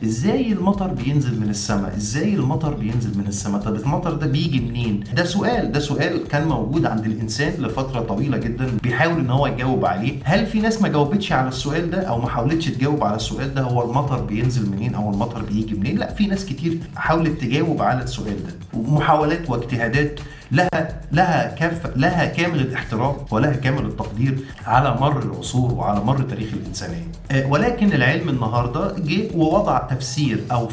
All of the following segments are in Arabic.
ازاي المطر بينزل من السماء؟ ازاي المطر بينزل من السماء؟ طب المطر ده بيجي منين؟ ده سؤال كان موجود عند الانسان لفتره طويله جدا، بيحاول ان هو يجاوب عليه. هل في ناس ما جاوبتش على السؤال ده او ما حاولتش تجاوب على السؤال ده، هو المطر بينزل منين او المطر بيجي منين؟ لا، في ناس كتير حاولت تجاوب على السؤال ده، ومحاولات واجتهادات لها كامل الاحترام ولها كامل التقدير على مر العصور وعلى مر تاريخ الإنسانية. ولكن العلم النهاردة جه ووضع تفسير أو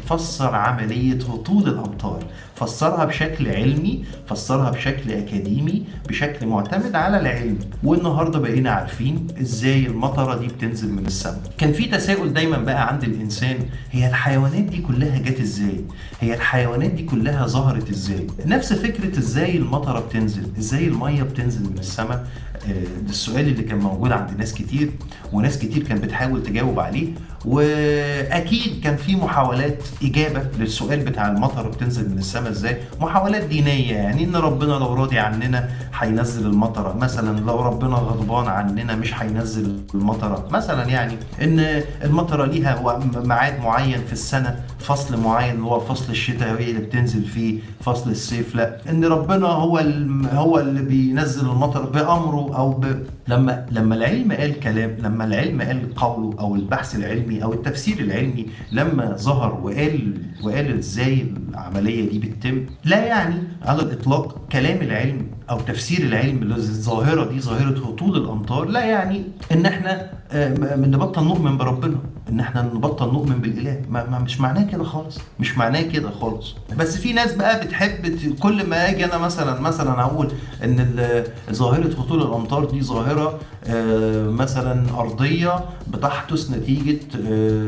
فسر عملية هطول الأمطار، فسرها بشكل علمي، فسرها بشكل أكاديمي، بشكل معتمد على العلم. والنهاردة بقينا عارفين إزاي المطرة دي بتنزل من السماء. كان في تساؤل دايما بقى عند الإنسان، هي الحيوانات دي كلها جت إزاي؟ هي الحيوانات دي كلها ظهرت إزاي؟ نفس فكرة إزاي المطرة بتنزل، إزاي المية بتنزل من السماء. ده السؤال اللي كان موجود عند ناس كتير، وناس كتير كانت بتحاول تجاوب عليه. واكيد كان في محاولات اجابه للسؤال بتاع المطر بتنزل من السماء ازاي، محاولات دينيه، يعني ان ربنا لو راضي عننا هينزل المطره مثلا، لو ربنا غضبان عننا مش هينزل المطره مثلا، يعني ان المطره ليها ميعاد معين في السنه، فصل معين اللي هو فصل الشتاء هي اللي بتنزل فيه، فصل الصيف لا، ان ربنا هو اللي بينزل المطر بامره او لما العلم قال كلام، لما العلم قال قوله او البحث العلمي او التفسير العلمي لما ظهر وقال ازاي العمليه دي بتتم، لا يعني على الاطلاق كلام العلم او تفسير العلم للظاهره دي، ظاهره هطول الامطار، لا يعني ان احنا نبطل نؤمن بربنا، ان احنا نبطل نؤمن بالاله. مش معناه كده خالص، مش معناه كده خالص. بس في ناس بقى بتحب كل ما اجي انا مثلا اقول ان ظاهره هطول الامطار دي ظاهره مثلا ارضيه بتحدث نتيجه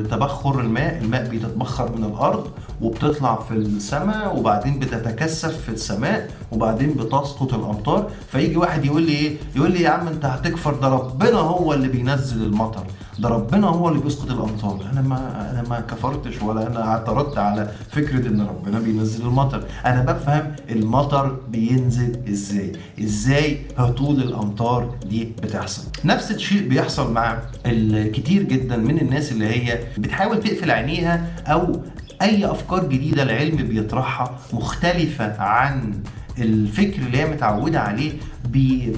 تبخر الماء بيتبخر من الارض وبتطلع في السماء وبعدين بتتكثف في السماء وبعدين بتسقط الامطار. فيجي واحد يقول لي ايه؟ يقول لي يا عم انت هتكفر، ده ربنا هو اللي بينزل المطر، ده ربنا هو اللي بيسقط الامطار. انا ما كفرتش ولا انا اعترضت على فكره ان ربنا بينزل المطر، انا بفهم المطر بينزل ازاي هطول الامطار دي بتحصل. نفس الشيء بيحصل مع الكتير جدا من الناس اللي هي بتحاول تقفل عينيها، او اي افكار جديده العلم بيطرحها مختلفه عن الفكر اللي هي متعوده عليه،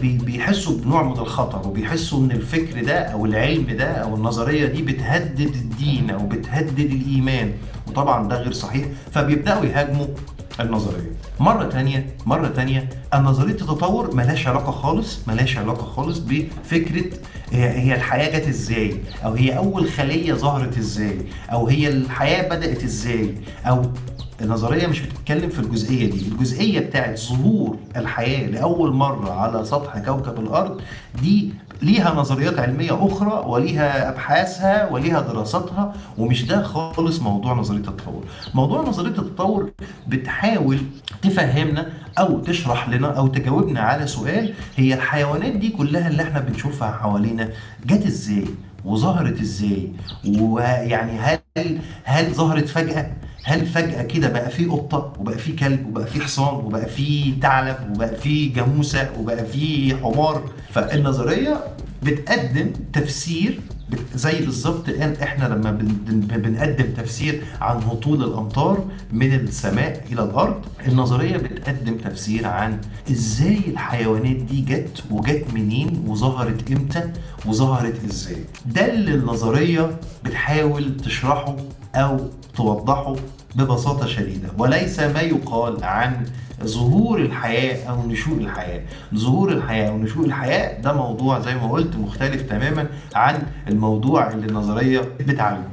بيحسوا بنوع من الخطر، وبيحسوا ان الفكر ده او العلم ده او النظريه دي بتهدد الدين او بتهدد الايمان، وطبعا ده غير صحيح، فبيبداوا يهاجموا النظريه. مره تانية النظريه التطور ملهاش علاقه خالص بفكره هي الحياه جت ازاي، او هي اول خليه ظهرت ازاي، او هي الحياه بدات ازاي. او النظريه مش بتتكلم في الجزئيه دي، الجزئيه بتاعت ظهور الحياه لاول مره على سطح كوكب الارض دي ليها نظريات علميه اخرى وليها ابحاثها وليها دراساتها، ومش ده خالص موضوع نظريه التطور. موضوع نظريه التطور بتحاول تفهمنا او تشرح لنا او تجاوبنا على سؤال، هي الحيوانات دي كلها اللي احنا بنشوفها حوالينا جت ازاي وظهرت ازاي؟ ويعني هل ظهرت فجأة؟ هل فجأة كده بقى في قطة وبقى في كلب وبقى في حصان وبقى في ثعلب وبقى في جاموسة وبقى في حمار؟ فالنظرية بتقدم تفسير زي بالظبط احنا لما بنقدم تفسير عن هطول الامطار من السماء الى الارض، النظريه بتقدم تفسير عن ازاي الحيوانات دي جت منين وظهرت امتى وظهرت ازاي. ده اللي النظريه بتحاول تشرحه او توضحه ببساطه شديده، وليس ما يقال عن ظهور الحياة أو نشوء الحياة. ظهور الحياة أو نشوء الحياة ده موضوع زي ما قلت مختلف تماما عن الموضوع اللي النظرية بتعالجه.